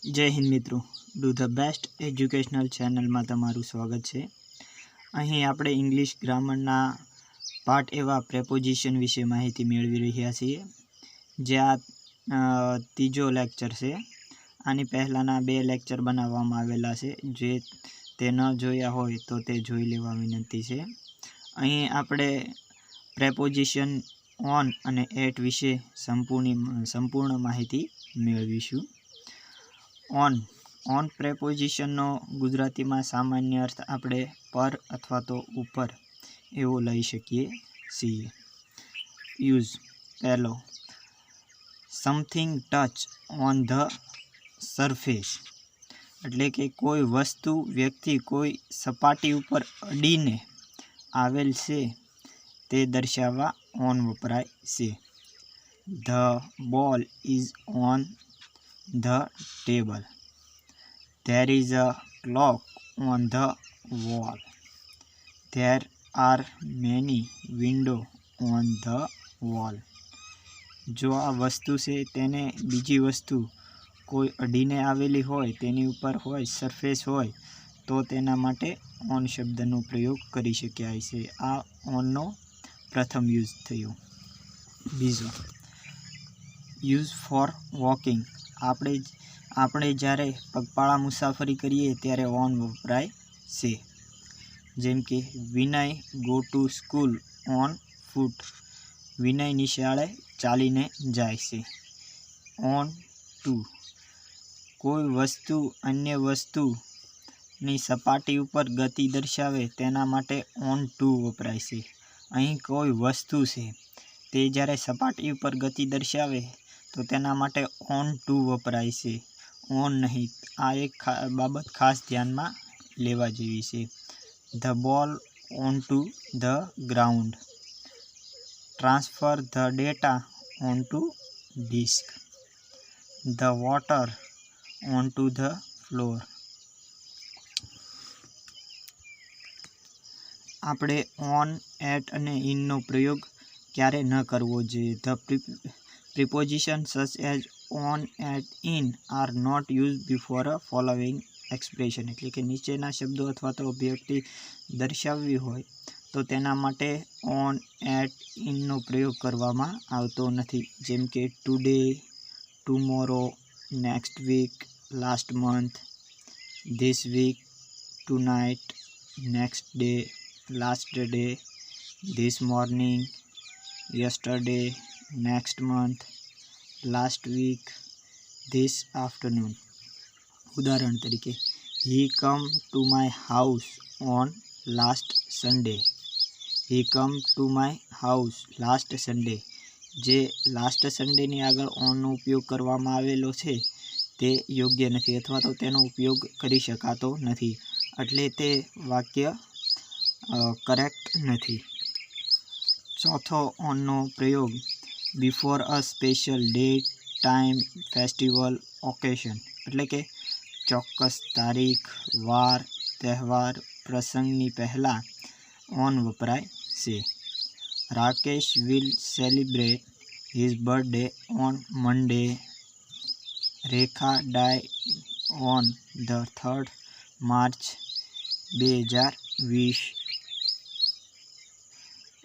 जय हिंद मित्रों, डू ध बेस्ट एज्युकेशनल चैनल में तमारू स्वागत है। अहीं आपणे इंग्लिश ग्रामरना पार्ट एवा प्रेपोजिशन विषे माहिती मेळवी रह्या छीए। जे आ तीजो लेक्चर है। आनी पहलाना 2 लेक्चर बनाववामां आवेला छे। जे ते न जोया होय तो ते जोई लेवा विनंती छे। अहीं आपणे प्रेपोजिशन ऑन अने एट विषे संपूर्ण माहिती मेळवीशुं। ऑन प्रेपोजिशननो गुजराती में सामान्य अर्थ आपणे पर अथवा तो ऊपर एवो लई शकीए छीए। यूज पहलो, समथिंग टच ऑन ध सरफेस, एटले के कोई वस्तु व्यक्ति कोई सपाटी उपर अडीने आवेल छे ते दर्शावा ऑन वपराय छे। ध बॉल इज ऑन ध table, there is a clock on the wall, there are many windows on the wall। जो आ वस्तु से तेने बीजी वस्तु कोई अडीने आवेली होय तेनी उपर होय सरफेस होय तो तेना माटे ऑन शब्दनो प्रयोग करी शक्याय छे। आ ऑननो प्रथम यूज थयो। बीजो, यूज फॉर वॉकिंग, આપણે જ્યારે પગપાળા મુસાફરી કરીએ ત્યારે ઓન વપરાય છે। જેમ કે Vinay go to school on foot, Vinay નિશાળે ચાલીને જાય છે। ઓન ટુ, કોઈ વસ્તુ અન્ય વસ્તુની સપાટી ઉપર ગતિ દર્શાવે તેના માટે ઓન ટુ વપરાય છે। અહીં કોઈ વસ્તુ છે તે જ્યારે સપાટી ઉપર ગતિ દર્શાવે તો તેના માટે ઓન ટુ વપરાય છે, ऑन नहीं। आ एक बाबत खास ध्यान में लेवा जेवी छे। The ball on to the ground, transfer the data on to disk, the water on to the floor. आपणे ऑन एट अने इन नो प्रयोग क्यारे न करवो जोईए। The preposition such as on at in are not use before a following expression, एटले के नीचेना शब्दों अथवा तो अभिव्यक्ति दर्शाववी होय तो तेना माटे ऑन एट इन नो प्रयोग करवामां आवतो नथी। जेम के today, tomorrow, next week, last month, this week, tonight, next day, last day, this morning, yesterday, next month, last week, this afternoon. उदाहरण तरीके, he come to my house on last Sunday, he come to my house last Sunday. जे last Sunday नी आगळ on no उपयोग करवामां आवेलो छे ते योग्य नथी अथवा तो तेनो उपयोग करी शकातो नथी, एटले ते वाक्य करेक्ट नथी। चौथो ऑन नो प्रयोग, before a special date, time, festival, occasion, एटले के चौक्कस तारीख, वार, तहेवार, प्रसंगनी पहला ऑन वपराय छे। Rakesh will celebrate his birthday on Monday, Rekha die on the 3rd March 2020,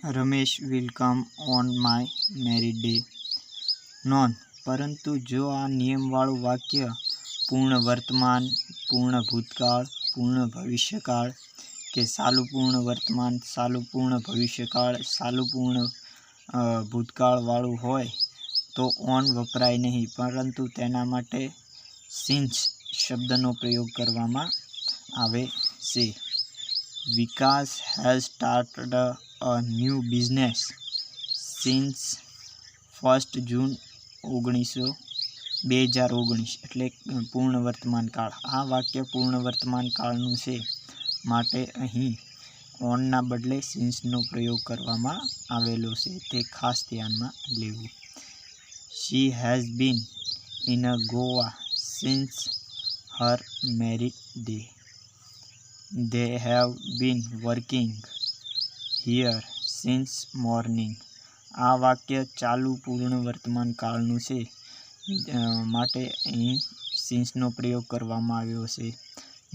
Ramesh will come on my married day. नोन, परंतु जो आ नियमवाळुं वाक्य पूर्ण वर्तमान, पूर्ण भूतकाळ, पूर्ण भविष्यकाळ के सालू पूर्ण वर्तमान, सालू पूर्ण भविष्यकाळ, सालू पूर्ण भूतकाळ वाळुं होय तो ऑन वपराय नहीं, परंतु तेना माटे सिंस शब्दनो प्रयोग करवामां आवे छे। Vikas has started a new business since 1 June 2019, एटले पूर्ण वर्तमान काळ। आ वाक्य पूर्ण वर्तमान काळनुं छे माटे अहीं ऑनना बदले सिंसनो प्रयोग करवामां आवेलो छे, ते खास ध्यानमां लेवुं। She has been in a Goa since her married day, they have been working here since morning. आ वाक्य चालू पूर्ण वर्तमान काळनुं छे माटे अहीं સિન્સનો પ્રયોગ કરવામાં આવ્યો છે.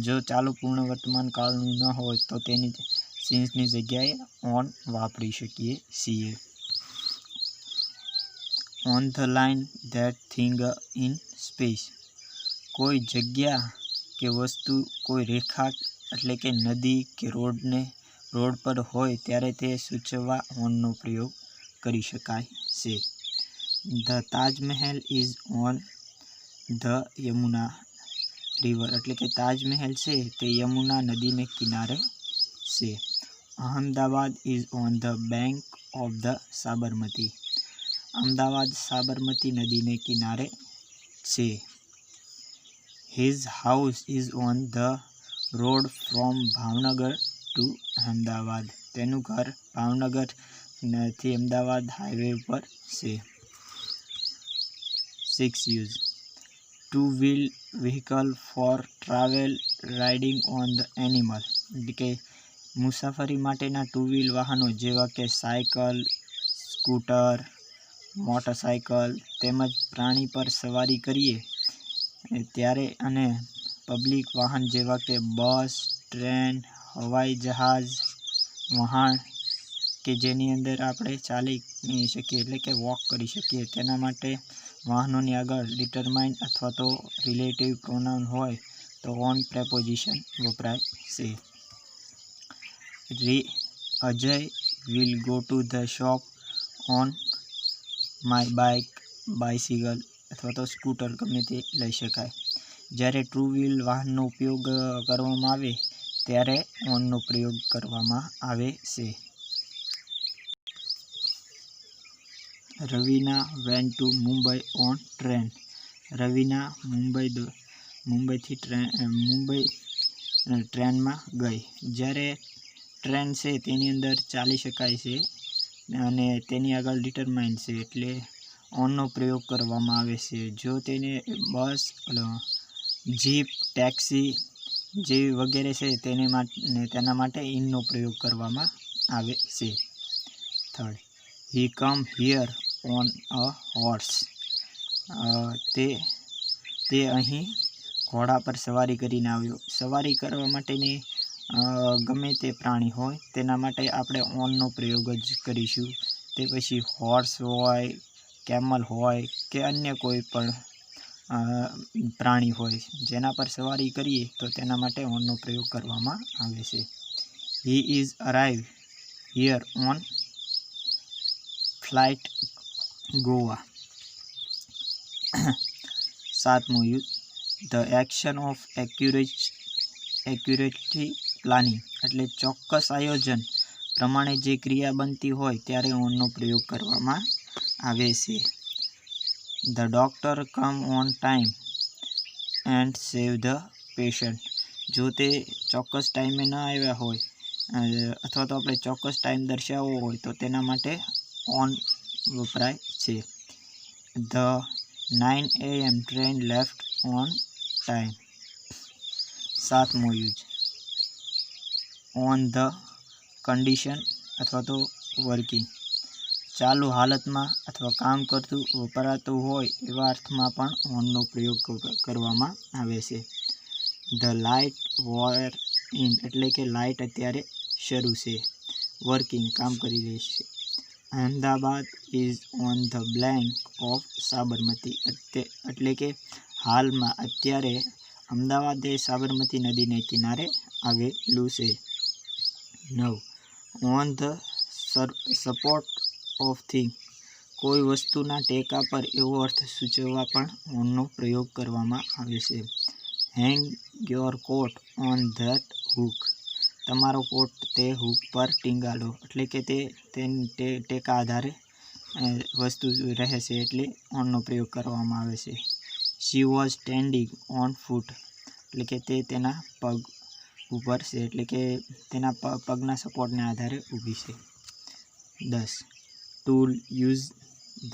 જો ચાલુ પૂર્ણ વર્તમાન કાળનું ન હોય તો તેની સિન્સની જગ્યાએ ઓન વાપરી શકીએ છીએ. On the line that thing in space. કોઈ જગ્યા કે વસ્તુ કોઈ રેખા એટલે કે નદી કે રોડ પર હોય ત્યારે તે સૂચવવા ઓનનો પ્રયોગ કરી શકાય છે. The Taj Mahal is on the Yamuna river એટલે કે તાજમહેલ છે તે યમુના નદીને કિનારે છે. Ahmedabad is on the bank of the Sabarmati. Ahmedabad Sabarmati નદીને કિનારે છે. His house is on the road from Bhavnagar to Ahmedabad. તેનું ઘર ભાવનગરથી અમદાવાદ હાઈવે પર છે. 6 use two wheel vehicle for travel riding on the animal એટલે કે મુસાફરી માટેના ટુ વ્હીલ વાહનો જેવા કે સાયકલ, સ્કૂટર, મોટરસાયકલ તેમજ પ્રાણી પર સવારી કરીએ ત્યારે અને પબ્લિક વાહન જેવા કે બસ, ટ્રેન, હવાઈ જહાજ, વહાણ કે જેની અંદર આપણે ચાલી શકીએ એટલે કે વોક કરી શકીએ તેના માટે વાહનોની આગળ ડિટરમાઇન અથવા તો રિલેટિવ પ્રોનાઉન હોય તો ઓન પ્રેપોઝિશન વપરાય છે. Ajay will go to the shop on my bike, bicycle અથવા તો સ્કૂટર ગમે તે લઈ શકાય. જ્યારે ટુ વ્હીલ વાહનનો ઉપયોગ કરવામાં આવે ત્યારે ઓનનો પ્રયોગ કરવામાં આવે છે. Raveena went to Mumbai on train. Raveena મુંબઈથી ટ્રેનમાં ગઈ. જ્યારે ટ્રેન છે તેની અંદર ચાલી શકાય છે અને તેની આગળ ડિટરમાઇન છે એટલે ઓનનો પ્રયોગ કરવામાં આવે છે. જો તેને બસ, જીપ, ટેક્સી જેવી વગેરે છે તેના માટે ઇનનો પ્રયોગ કરવામાં આવે છે. 3. He come here on a horse. તે અહીં ઘોડા પર સવારી કરીને આવ્યો. સવારી કરવા માટેની ગમે તે પ્રાણી હોય તેના માટે આપણે ઓનનો પ્રયોગ જ કરીશું. તે પછી હોર્સ હોય, કેમલ હોય કે અન્ય કોઈ પણ પ્રાણી હોય જેના પર સવારી કરીએ તો તેના માટે ઓનનો પ્રયોગ કરવામાં આવે છે. He is arrive here on flight Goa. 7મો use the action of accurately planning એટલે ચોક્કસ આયોજન પ્રમાણે જે ક્રિયા બનતી હોય ત્યારે ઓનનો પ્રયોગ કરવામાં આવે છે. The doctor come on time and save the patient. જો તે ચોક્કસ ટાઈમે ન આવ્યા હોય અથવા તો આપણે ચોક્કસ ટાઈમ દર્શાવવો હોય તો તેના માટે ઓન વપરાય છે. The 9 AM train left on time. 7મો યુઝ ઓન ધ કન્ડિશન અથવા તો વર્કિંગ. ચાલુ હાલતમાં અથવા કામ કરતું વપરાતું હોય એવા અર્થમાં પણ ઓનનો પ્રયોગ કરવામાં આવે છે. ધ લાઇટ વોર ઇન એટલે કે લાઇટ અત્યારે શરૂ છે. વર્કિંગ કામ કરી રહી છે. Ahmedabad is on the blank of Sabarmati એટલે કે હાલમાં અત્યારે અમદાવાદ એ સાબરમતી નદીને કિનારે આવેલું છે. 9. On the support of thing. કોઈ વસ્તુના ટેકા પર એવો અર્થ સૂચવવા પણ ઓનનો પ્રયોગ કરવામાં આવે છે. Hang your coat on that hook. તમારો કોટ તે હૂક પર ટીંગાડો એટલે કે તે ટેકા આધારે વસ્તુ રહે છે એટલે ઓનનો પ્રયોગ કરવામાં આવે છે. She was standing on foot એટલે કે તે તેના પગ ઉપર છે એટલે કે તેના પગના સપોર્ટને આધારે ઊભી છે. 10. Tool use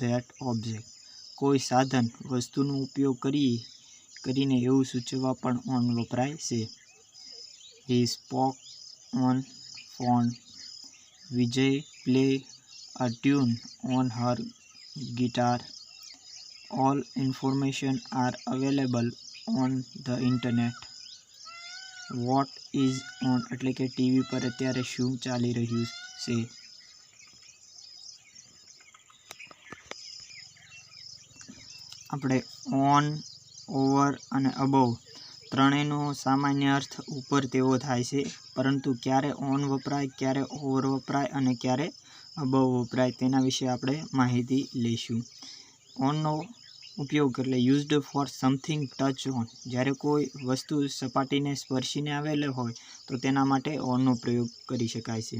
that object. કોઈ સાધન વસ્તુનો ઉપયોગ કરીને એવું સૂચવવા પણ ઓન વપરાય છે. હી spoke on phone. Vijay play a tune on her guitar. All information R available on the internet. What is on એટલે કે ટીવી પર અત્યારે શું ચાલી રહ્યું છે. આપણે ઓન, ઓવર અને અબવ ત્રણેયનો સામાન્ય અર્થ ઉપર તેવો થાય છે, પરંતુ ક્યારે ઓન વપરાય, ક્યારે ઓવર વપરાય અને ક્યારે અબવ વપરાય તેના વિશે આપણે માહિતી લઈશું. ઓનનો ઉપયોગ એટલે used four something touch on. જ્યારે કોઈ વસ્તુ સપાટીને સ્પર્શીને આવેલ હોય તો તેના માટે ઓનનો પ્રયોગ કરી શકાય છે.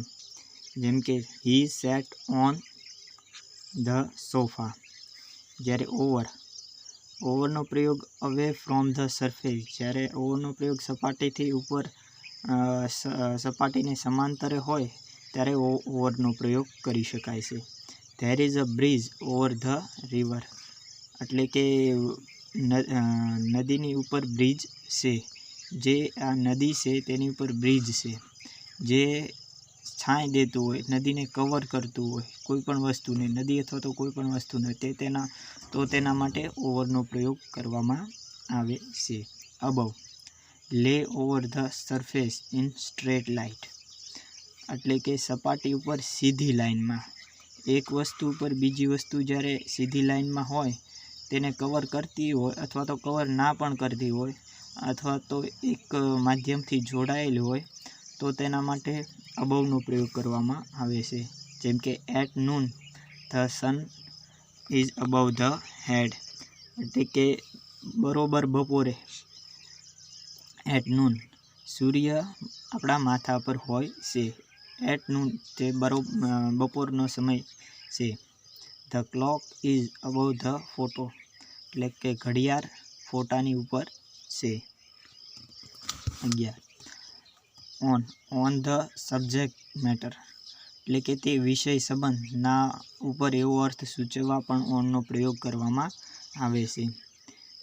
જેમ કે હી સેટ ઓન ધ સોફા. જ્યારે ઓવરનો પ્રયોગ અવે ફ્રોમ ધ સરફેસ. જ્યારે ઓવરનો પ્રયોગ સપાટીથી ઉપર સપાટીને સમાંતરે હોય ત્યારે ઓવરનો પ્રયોગ કરી શકાય છે. There is a bridge over the river એટલે કે નદીની ઉપર બ્રિજ છે. જે આ નદી છે તેની ઉપર બ્રિજ છે જે છાંય દેતું હોય, નદીને કવર કરતું હોય કોઈ પણ વસ્તુને, નદી અથવા તો કોઈ પણ વસ્તુને, તેના માટે ઓવરનો પ્રયોગ કરવામાં આવે છે. અબવ લે over the surface in straight light એટલે કે સપાટી ઉપર સીધી લાઇનમાં. એક વસ્તુ ઉપર બીજી વસ્તુ જ્યારે સીધી લાઇનમાં હોય તેને કવર કરતી હોય અથવા તો કવર ના પણ કરતી હોય અથવા તો એક માધ્યમથી જોડાયેલી હોય તો તેના માટે અબવનો પ્રયોગ કરવામાં આવે છે. જેમ કે at noon the sun is above the head એટલે કે બરોબર બપોરે. એટ નૂન સૂર્ય આપણા માથા પર હોય છે. એટ નૂન તે બપોરનો સમય છે. The clock is above the photo એટલે કે ઘડિયાળ ફોટાની ઉપર છે. 11 ઓન ધ સબ્જેક્ટ મેટર એટલે કે તે વિષય સંબંધ ના ઉપર એવો અર્થ સૂચવવા પણ ઓનનો પ્રયોગ કરવામાં આવે છે.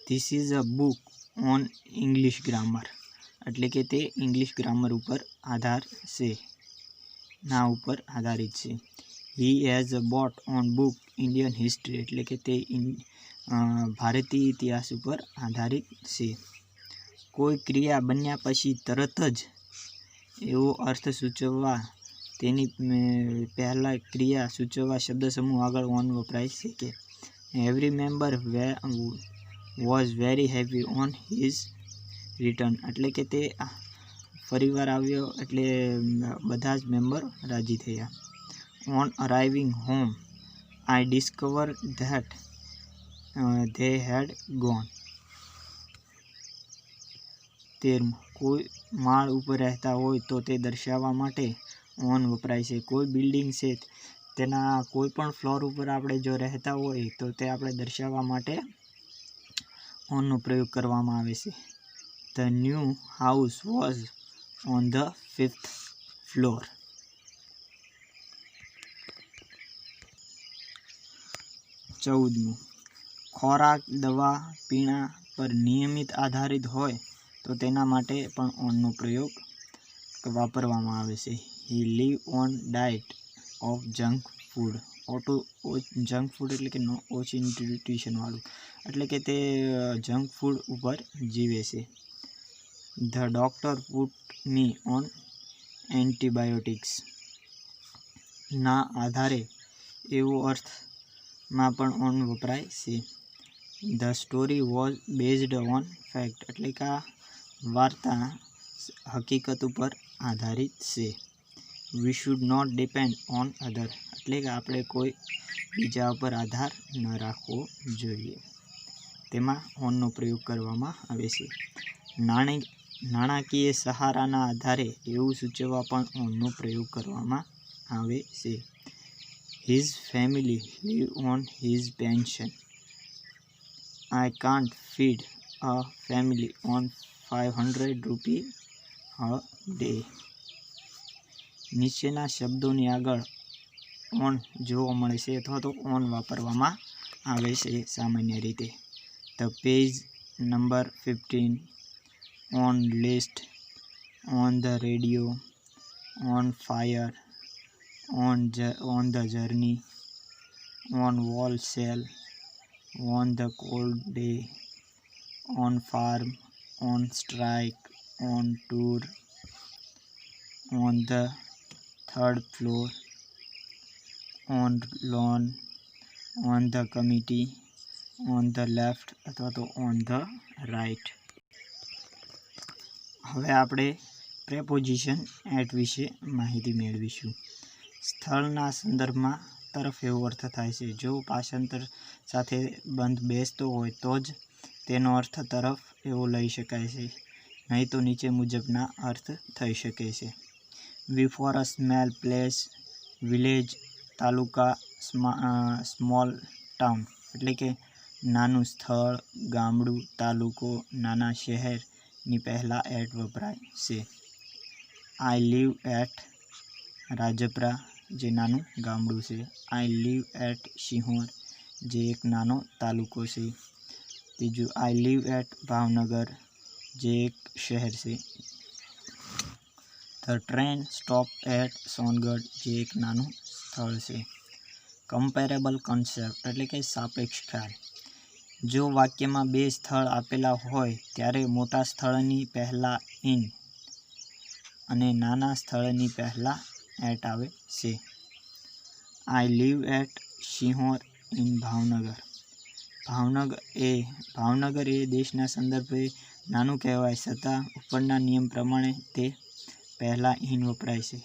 This is a book on English grammar એટલે કે તે ઇંગ્લિશ ગ્રામર ઉપર આધાર છે, ના ઉપર આધારિત છે. He has a boat on book Indian history એટલે કે તે ભારતીય ઇતિહાસ ઉપર આધારિત છે. કોઈ ક્રિયા બન્યા પછી તરત જ એવો અર્થ સૂચવવા તેની પહેલાં ક્રિયા સૂચવવા શબ્દ સમૂહ આગળ ઓન વપરાય છે. કે every member was very happy on his return એટલે કે તે ફરીવાર આવ્યો એટલે બધા જ મેમ્બર રાજી થયા. On arriving home I discover that they had gone. 13 કોઈ માળ ઉપર રહેતા હોય તો તે દર્શાવવા માટે ઓન વપરાય છે. કોઈ બિલ્ડિંગ છે તેના કોઈ પણ ફ્લોર ઉપર આપણે જો રહેતા હોય તો તે આપણે દર્શાવવા માટે ઓનનો પ્રયોગ કરવામાં આવે છે. The new house was on the 5th floor. 14 ખોરાક, દવા, પીણા પર નિયમિત આધારિત હોય તો તેના માટે પણ ઓનનો પ્રયોગ વાપરવામાં આવે છે. He live on diet of junk food. Junk food એટલે કે ઓછી ન્યુટ્રિશનવાળું એટલે કે તે જંક ફૂડ ઉપર જીવે છે. The doctor put me on antibiotics ના આધારે એવો અર્થમાં પણ ઓન વપરાય છે. The story was based on fact એટલે કે આ વાર્તા હકીકત ઉપર આધારિત છે. We should not depend on other એટલે કે આપણે કોઈ બીજા ઉપર આધાર ન રાખવો જોઈએ. તેમાં ઓનનો પ્રયોગ કરવામાં આવે છે. નાણાકીય સહારાના આધારે એવું સૂચવવા પણ ઓનનો પ્રયોગ કરવામાં આવે છે. His family live on his pension. I can't feed a family on 500 rupee a day. નીચેના શબ્દોની આગળ ઓન જોવા મળે છે અથવા તો ઓન વાપરવામાં આવે છે સામાન્ય રીતે. The page number 15, on list, on the radio, on fire, on the journey, on wall cell, on the cold day, on farm, on strike, on tour, on the third floor, on lawn, on the committee, on the left અથવા તો on the right. હવે આપણે preposition at વિશે માહિતી મેળવીશું. સ્થળના સંદર્ભમાં તરફ એવો અર્થ થાય છે. જો પાષાંતર સાથે બંધ બેસતો હોય તો જ તેનો અર્થ તરફ એવો લઈ શકાય છે, નહીં તો નીચે મુજબના અર્થ થઈ શકે છે. બિફોર અ સ્મેલ પ્લેસ, વિલેજ, તાલુકા, સ્મોલ ટાઉન એટલે કે નાનું સ્થળ, ગામડું, તાલુકો, નાના શહેરની પહેલાં એટ વપરાય છે. આઈ લીવ એટ રાજપરા, જે નાનું ગામડું છે. આઈ લીવ એટ સિહોર, જે એક નાનો તાલુકો છે. ત્રીજું, આઈ લીવ એટ ભાવનગર, જે એક શહેર છે. The train stop at Songadh, જે એક નાનું સ્થળ છે. કમ્પેરેબલ કોન્સેપ્ટ એટલે કે સાપેક્ષ ખ્યાલ. જો વાક્યમાં બે સ્થળ આપેલા હોય ત્યારે મોટા સ્થળની પહેલાં ઇન અને નાના સ્થળની પહેલાં એટ આવે છે. I leave at Sihor in Bhavnagar. Bhavnagar એ દેશના સંદર્ભે નાનું કહેવાય છતાં ઉપરના નિયમ પ્રમાણે તે પહેલાં ઇન વપરાય છે.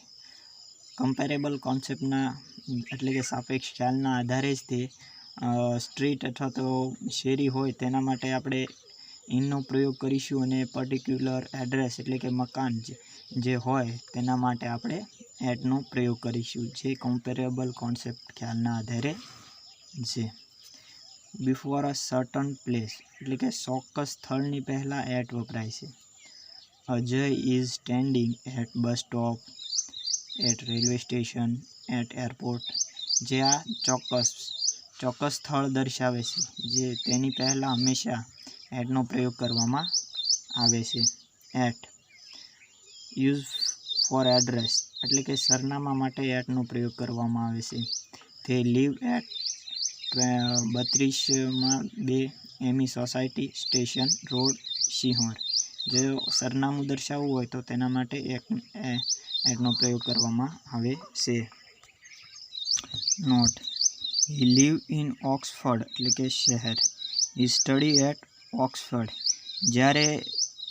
કમ્પેરેબલ કોન્સેપ્ટના એટલે કે સાપેક્ષ ખ્યાલના આધારે જ તે સ્ટ્રીટ અથવા તો શેરી હોય તેના માટે આપણે ઇનનો પ્રયોગ કરીશું અને પર્ટિક્યુલર એડ્રેસ એટલે કે મકાન જે હોય તેના માટે આપણે એટનો પ્રયોગ કરીશું, જે કમ્પેરેબલ કોન્સેપ્ટ ખ્યાલના આધારે છે. બિફોર અ સર્ટન પ્લેસ એટલે કે ચોક્કસ સ્થળની પહેલાં એટ વપરાય છે. Ajay is standing at bus stop, at railway station, at airport, જે આ ચોક્કસ સ્થળ દર્શાવે છે, જે તેની પહેલાં હંમેશા એટનો પ્રયોગ કરવામાં આવે છે. એટ યુઝ ફોર એડ્રેસ એટલે કે સરનામા માટે એટનો પ્રયોગ કરવામાં આવે છે. તે live at 32/2 Ami society, station road, Sihor. જો સરનામું દર્શાવવું હોય તો તેના માટે એટનો પ્રયોગ કરવામાં આવે છે. Note. He live in Oxford એટલે કે શહેર. He study at Oxford. જ્યારે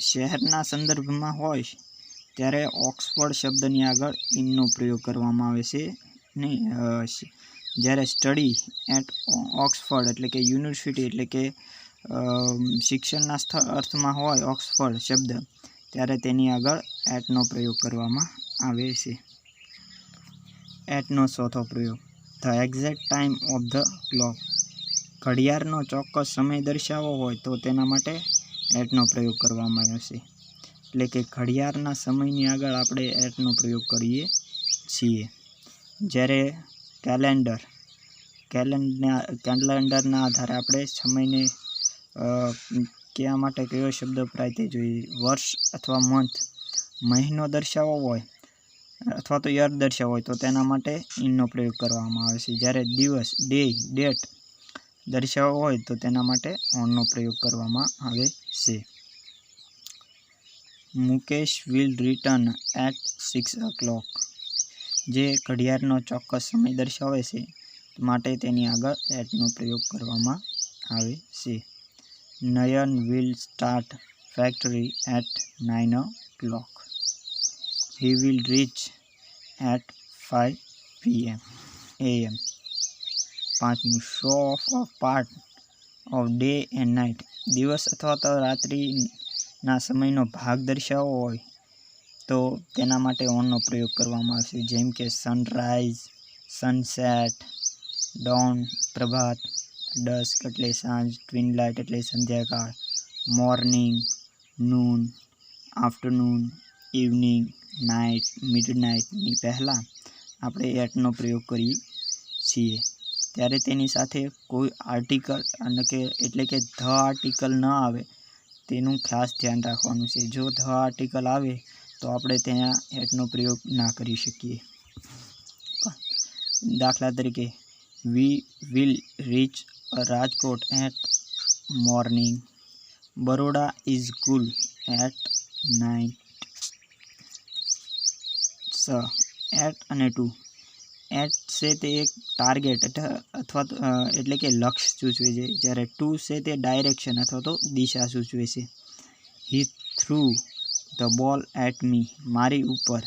શહેરના સંદર્ભમાં હોય ત્યારે ઓક્સફર્ડ શબ્દની આગળ ઇનનો પ્રયોગ કરવામાં આવે છે. જ્યારે સ્ટડી એટ ઓક્સફર્ડ એટલે કે યુનિવર્સિટી એટલે કે શિક્ષણના અર્થમાં હોય ઓક્સફર્ડ શબ્દ, ત્યારે તેની આગળ એટનો પ્રયોગ કરવામાં આવે છે. એટનો ચોથો પ્રયોગ. The exact time of the clock. ઘડિયાળનો ચોક્કસ સમય દર્શાવવો હોય તો તેના માટે એટનો પ્રયોગ કરવામાં આવ્યો છે. એટલે કે ઘડિયાળના સમયની આગળ આપણે એટનો પ્રયોગ કરીએ છીએ. જ્યારે કેલેન્ડરના આધારે આપણે સમયને કયા માટે કયો શબ્દ વપરાય તે જોઈએ. વર્ષ અથવા મંથ, મહિનો દર્શાવવો હોય અથવા તો યર દર્શાવવો હોય તો તેના માટે ઇનનો પ્રયોગ કરવામાં આવે છે. જ્યારે દિવસ, ડે, ડેટ દર્શાવવો હોય તો તેના માટે ઓનનો પ્રયોગ કરવામાં આવે છે. Mukesh will return at 6 o'clock. જે ઘડિયાળનો ચોક્કસ સમય દર્શાવે છે માટે તેની આગળ એટનો પ્રયોગ કરવામાં આવે છે. Nayan will start factory at 9 o'clock. He will reach at 5 AM. પાંચમું, show of a part of day and night. દિવસ અથવા તો રાત્રિના સમયનો ભાગ દર્શાવવો હોય તો તેના માટે ઓનનો પ્રયોગ કરવામાં આવશે. જેમ કે સનરાઈઝ, સનસેટ, ડોન પ્રભાત, ડસ્ક એટલે સાંજ, ટ્વિનલાઇટ એટલે સંધ્યાકાળ, morning, noon, afternoon, evening, night, મિડનાઇટની પહેલાં આપણે એટનો પ્રયોગ કરીએ છીએ. ત્યારે તેની સાથે કોઈ આર્ટિકલ એટલે કે ધ આર્ટિકલ ન આવે તેનું ખાસ ધ્યાન રાખવાનું છે. જો ધ આર્ટિકલ આવે તો આપણે ત્યાં એટનો પ્રયોગ ના કરી શકીએ. દાખલા તરીકે we will reach Rajkot at morning. Baroda is cool at night. At અને ટુ. એટ છે તે એક ટાર્ગેટ અથવા તો એટલે કે લક્ષ્ય સૂચવે છે, જ્યારે ટુ છે તે ડાયરેક્શન અથવા તો દિશા સૂચવે છે. He threw the ball at me, મારી ઉપર.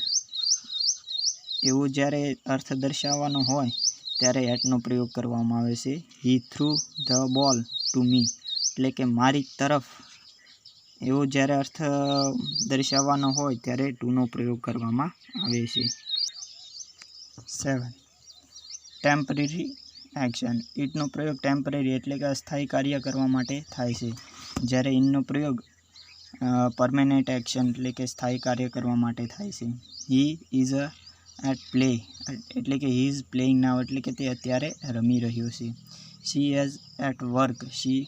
એવું જ્યારે અર્થ દર્શાવવાનો હોય ત્યારે એટનો પ્રયોગ કરવામાં આવે છે. He threw the ball to me, એટલે કે મારી તરફ. એવો જ્યારે અર્થ દર્શાવવાનો હોય ત્યારે ટુનો પ્રયોગ કરવામાં આવે છે. 7. Temporary action. ઇટનો પ્રયોગ ટેમ્પરરી એટલે કે અસ્થાયી કાર્ય કરવા માટે થાય છે, જ્યારે ઇનનો પ્રયોગ પરમેનન્ટ એક્શન એટલે કે સ્થાયી કાર્ય કરવા માટે થાય છે. હી ઇઝ એટ પ્લે એટલે કે હી ઇઝ પ્લેઇંગ નાવ એટલે કે તે અત્યારે રમી રહ્યો છે. She is at work, she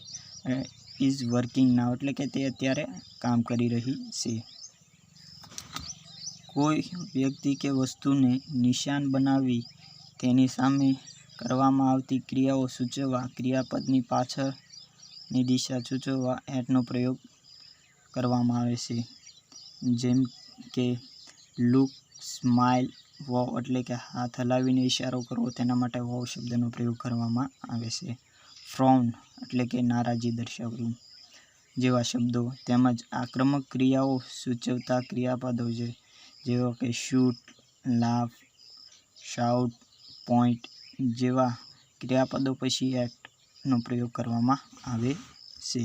is working now એટલે કે તે અત્યારે કામ કરી રહી છે. કોઈ વ્યક્તિ કે વસ્તુને નિશાન બનાવી તેની સામે કરવામાં આવતી ક્રિયાઓ સૂચવવા, ક્રિયાપદની પાછળની દિશા સૂચવવા એટનો પ્રયોગ કરવામાં આવે છે. જેમ કે લુક, સ્માઇલ, વોવ એટલે કે હાથ હલાવીને ઇશારો કરવો, તેના માટે વોવ શબ્દનો પ્રયોગ કરવામાં આવે છે. ફ્રોન એટલે કે નારાજી દર્શાવવું જેવા શબ્દો, તેમજ આક્રમક ક્રિયાઓ સૂચવતા ક્રિયાપદો છે, જેવા કે શૂટ, લાફ, શાઉટ, પોઈન્ટ જેવા ક્રિયાપદો પછી એટનો પ્રયોગ કરવામાં આવે છે.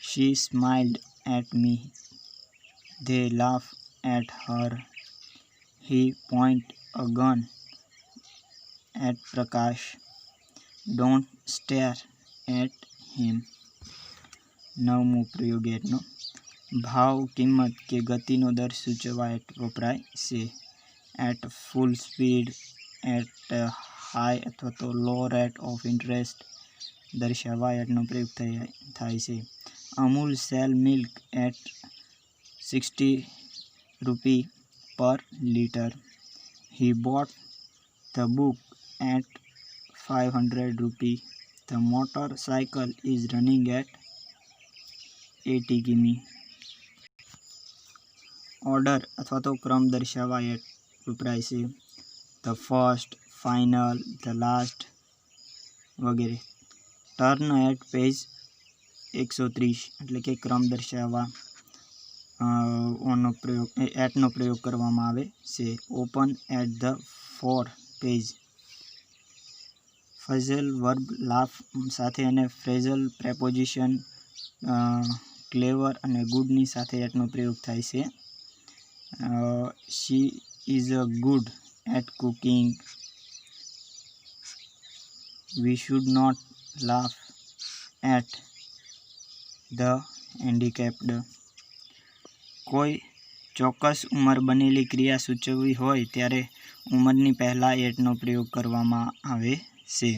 She smiled at me, they laugh at her, he point a gun at Prakash, don't stare at him. 9મો પ્રયોગ એટનો. ભાવ, કિંમત કે ગતિનો દર સૂચવવા એટ વપરાય છે. At full speed, at high અથવા તો લો રેટ ઓફ ઇન્ટરેસ્ટ દર્શાવવા એટનો પ્રયોગ થાય છે. Amul cell milk at 60 rupee per litre. He bought the book at 500 rupee. The motorcycle is running at 80 કિમી. ઓર્ડર અથવા તો ક્રમ દર્શાવવા એટ વપરાય છે. The first, final, the last વગેરે. ટર્ન એટ પેજ 130 એટલે કે ક્રમ દર્શાવવા એટનો પ્રયોગ કરવામાં આવે છે. Open at the 4 page. Phrasal verb laugh સાથે અને ફ્રેઝલ પ્રેપોઝિશન ક્લેવર અને ગુડની સાથે એટનો પ્રયોગ થાય છે. She is good at cooking. We should not laugh at the handicapped. કોઈ ચોક્કસ ઉંમર બનેલી ક્રિયા સૂચવવી હોય ત્યારે ઉંમરની પહેલાં એટનો પ્રયોગ કરવામાં આવે છે.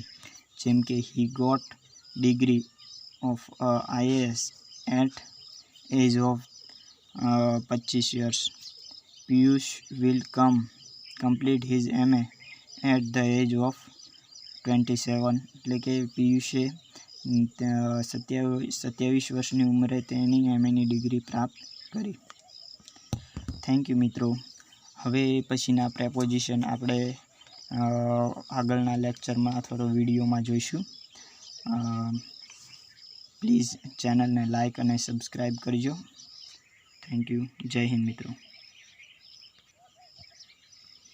જેમ કે he got degree of IAS at age of 25 years. Piyush will complete his MA at the age of 27 એટલે કે પિયુષે 27 વર્ષની ઉંમરે તેની MAની ડિગ્રી પ્રાપ્ત કરી. થેન્ક યુ મિત્રો. હવે પછીના પ્રેપોઝિશન આપણે આગળના લેક્ચરમાં અથવા તો વિડીયોમાં જોઈશું. પ્લીઝ ચેનલને લાઇક અને સબસ્ક્રાઈબ કરજો. Thank you. જય હિન્દ મિત્રો.